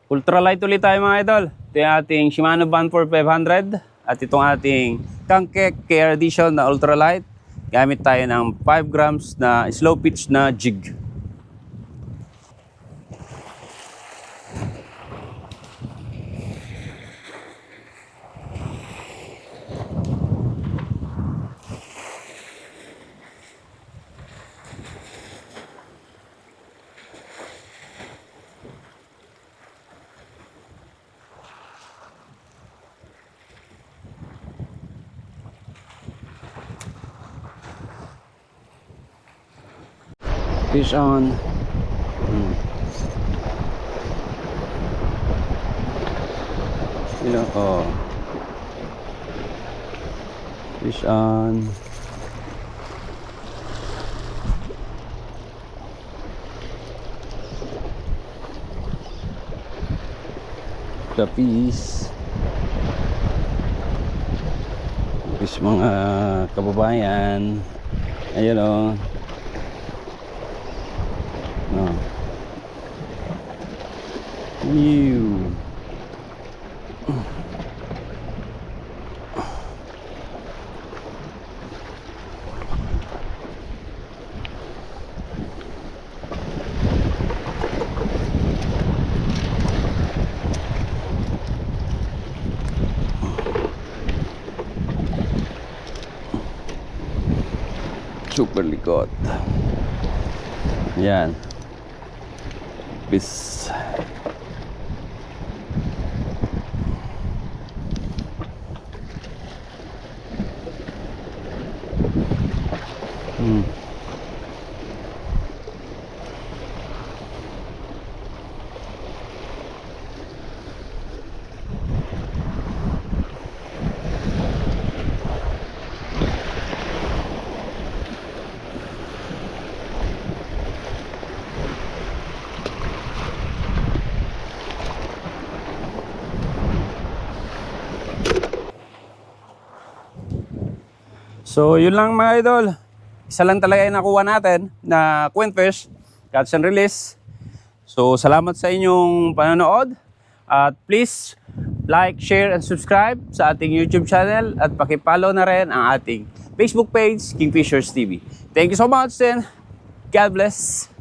Ultralight ulit tayo mga idol. Ito yung ating Shimano Banfor 500 at itong ating Kankek Care Edition na ultralight. Gamit tayo ng 5 grams na slow pitch na jig. Fish on. You know, oh. Fish on. Kapis. Fish mga kababayan. Ayun oh. No. New. Super likot. Yan. Peace. So yun lang mga idol. Isa lang talaga yung nakuha natin na queenfish, catch and release. So salamat sa inyong panonood. At please like, share, and subscribe sa ating YouTube channel. At pakipollow na rin ang ating Facebook page, Kingfishers TV. Thank you so much and God bless.